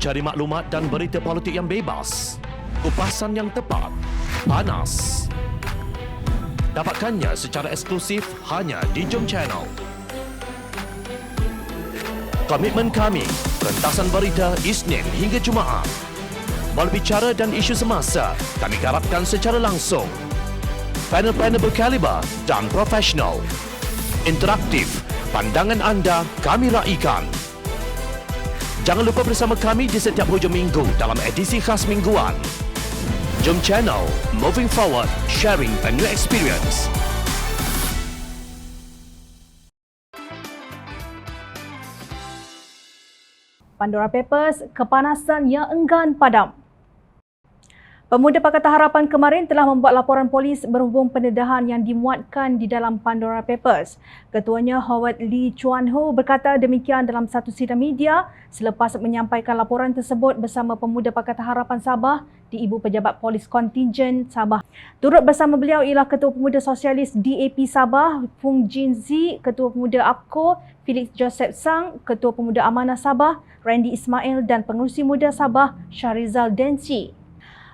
Mencari maklumat dan berita politik yang bebas, kupasan yang tepat, panas. Dapatkannya secara eksklusif hanya di Jom Channel. Komitmen kami, rentasan berita Isnin hingga Jumaat. Berbicara dan isu semasa, kami garapkan secara langsung. Panel-panel berkaliber dan profesional. Interaktif, pandangan anda kami raikan. Jangan lupa bersama kami di setiap hujung minggu dalam edisi khas mingguan. Jom Channel, moving forward, sharing a new experience. Pandora Papers, kepanasan yang enggan padam. Pemuda Pakatan Harapan kemarin telah membuat laporan polis berhubung pendedahan yang dimuatkan di dalam Pandora Papers. Ketuanya Howard Lee Chuan Ho berkata demikian dalam satu sidang media selepas menyampaikan laporan tersebut bersama Pemuda Pakatan Harapan Sabah di Ibu Pejabat Polis Kontingen Sabah. Turut bersama beliau ialah Ketua Pemuda Sosialis DAP Sabah, Fung Jin Zi, Ketua Pemuda APCO, Felix Joseph Sang, Ketua Pemuda Amanah Sabah, Randy Ismail dan Pengerusi Muda Sabah, Shahrizal Densi.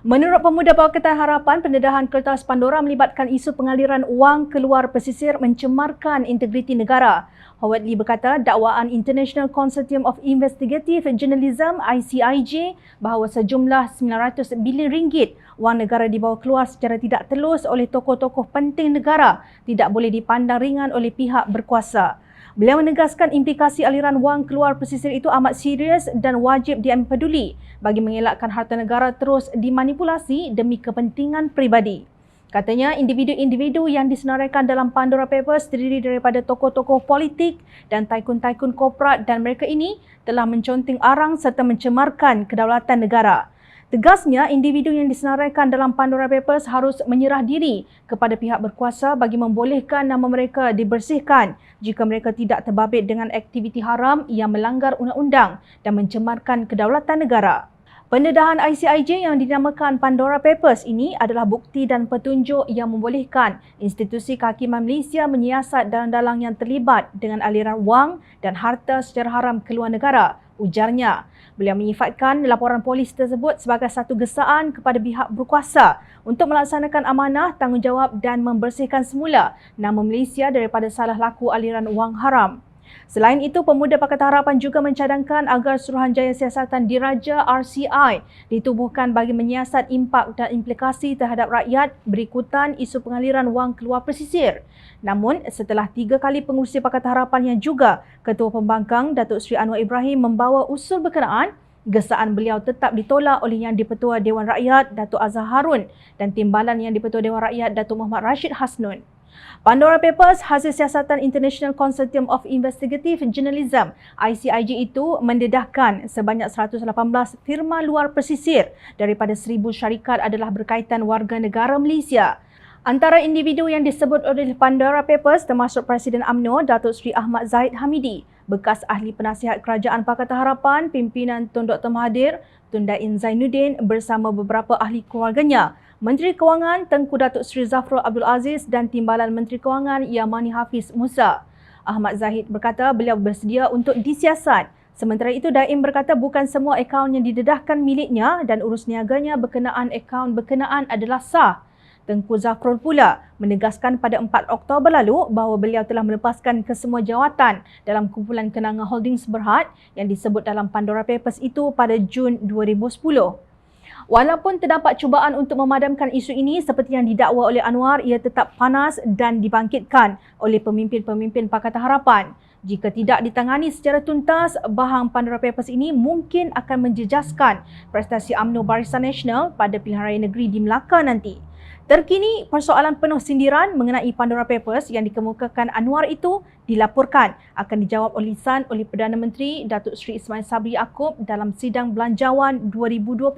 Menurut Pemuda Pakatan Harapan, pendedahan kertas Pandora melibatkan isu pengaliran wang keluar pesisir mencemarkan integriti negara. Howard Lee berkata dakwaan International Consortium of Investigative Journalism ICIJ bahawa sejumlah 900 bilion ringgit wang negara dibawa keluar secara tidak telus oleh tokoh-tokoh penting negara tidak boleh dipandang ringan oleh pihak berkuasa. Beliau menegaskan implikasi aliran wang keluar pesisir itu amat serius dan wajib diambil peduli bagi mengelakkan harta negara terus dimanipulasi demi kepentingan peribadi. Katanya individu-individu yang disenaraikan dalam Pandora Papers terdiri daripada tokoh-tokoh politik dan taikun-taikun korporat dan mereka ini telah menconteng arang serta mencemarkan kedaulatan negara. Tegasnya, individu yang disenaraikan dalam Pandora Papers harus menyerah diri kepada pihak berkuasa bagi membolehkan nama mereka dibersihkan jika mereka tidak terbabit dengan aktiviti haram yang melanggar undang-undang dan mencemarkan kedaulatan negara. Pendedahan ICIJ yang dinamakan Pandora Papers ini adalah bukti dan petunjuk yang membolehkan institusi kehakiman Malaysia menyiasat dalang-dalang yang terlibat dengan aliran wang dan harta secara haram keluar negara, ujarnya. Beliau menyifatkan laporan polis tersebut sebagai satu gesaan kepada pihak berkuasa untuk melaksanakan amanah, tanggungjawab dan membersihkan semula nama Malaysia daripada salah laku aliran wang haram. Selain itu, Pemuda Pakatan Harapan juga mencadangkan agar Suruhanjaya Siasatan Diraja RCI ditubuhkan bagi menyiasat impak dan implikasi terhadap rakyat berikutan isu pengaliran wang keluar pesisir. Namun, setelah 3 kali Pengerusi Pakatan Harapan yang juga Ketua Pembangkang Datuk Seri Anwar Ibrahim membawa usul berkenaan, gesaan beliau tetap ditolak oleh Yang di-Pertua Dewan Rakyat Datuk Azhar Harun dan Timbalan Yang di-Pertua Dewan Rakyat Datuk Muhammad Rashid Hasnun. Pandora Papers hasil siasatan International Consortium of Investigative Journalism ICIJ itu mendedahkan sebanyak 118 firma luar pesisir daripada 1,000 syarikat adalah berkaitan warga negara Malaysia. Antara individu yang disebut oleh Pandora Papers termasuk Presiden UMNO Datuk Seri Ahmad Zahid Hamidi, bekas Ahli Penasihat Kerajaan Pakatan Harapan, pimpinan Tun Dr. Mahathir, Tun Dain Zainuddin bersama beberapa ahli keluarganya, Menteri Kewangan Tengku Datuk Seri Zafrul Abdul Aziz dan Timbalan Menteri Kewangan Yamani Hafiz Musa. Ahmad Zahid berkata beliau bersedia untuk disiasat. Sementara itu, Daim berkata bukan semua akaun yang didedahkan miliknya dan urus niaganya berkenaan akaun berkenaan adalah sah. Tengku Zafrul pula menegaskan pada 4 Oktober lalu bahawa beliau telah melepaskan kesemua jawatan dalam kumpulan kenanga Holdings Berhad yang disebut dalam Pandora Papers itu pada Jun 2010. Walaupun terdapat cubaan untuk memadamkan isu ini seperti yang didakwa oleh Anwar, ia tetap panas dan dibangkitkan oleh pemimpin-pemimpin Pakatan Harapan. Jika tidak ditangani secara tuntas, bahang Pandora Papers ini mungkin akan menjejaskan prestasi UMNO Barisan Nasional pada pilihan raya negeri di Melaka nanti. Terkini, persoalan penuh sindiran mengenai Pandora Papers yang dikemukakan Anwar itu dilaporkan akan dijawab lisan oleh Perdana Menteri Datuk Seri Ismail Sabri Yaakob dalam sidang Belanjawan 2022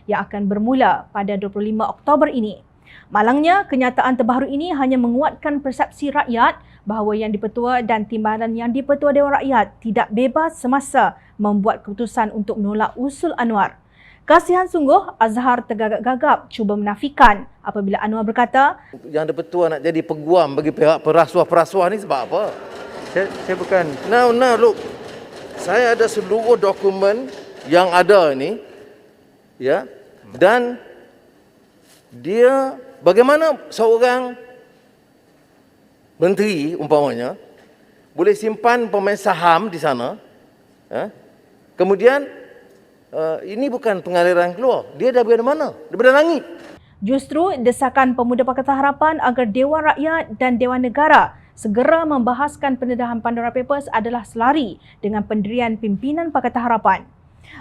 yang akan bermula pada 25 Oktober ini. Malangnya, kenyataan terbaru ini hanya menguatkan persepsi rakyat bahawa Yang di-Pertua dan Timbalan Yang di-Pertua Dewan Rakyat tidak bebas semasa membuat keputusan untuk menolak usul Anwar. Kasihan sungguh, Azhar tergagap-gagap cuba menafikan apabila Anwar berkata, Yang di-Pertua nak jadi peguam bagi pihak perasuah-perasuah ni sebab apa? Saya bukan. Now, look. Saya ada seluruh dokumen yang ada ini, ya, dan dia bagaimana seorang menteri umpamanya boleh simpan pemain saham di sana, kemudian ini bukan pengaliran keluar, dia daripada mana? Daripada langit. Justru desakan Pemuda Pakatan Harapan agar Dewan Rakyat dan Dewan Negara segera membahaskan pendedahan Pandora Papers adalah selari dengan pendirian pimpinan Pakatan Harapan.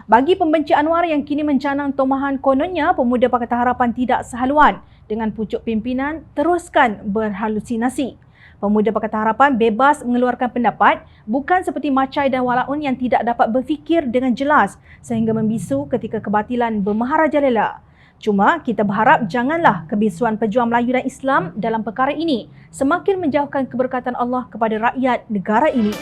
Bagi pembenci Anwar yang kini mencanang tomahan kononnya Pemuda Pakatan Harapan tidak sehaluan dengan pucuk pimpinan teruskan berhalusinasi. Pemuda Pakatan Harapan bebas mengeluarkan pendapat, bukan seperti Macai dan Walaun yang tidak dapat berfikir dengan jelas sehingga membisu ketika kebatilan bermaharajalela. Cuma kita berharap janganlah kebisuan pejuang Melayu dan Islam dalam perkara ini semakin menjauhkan keberkatan Allah kepada rakyat negara ini.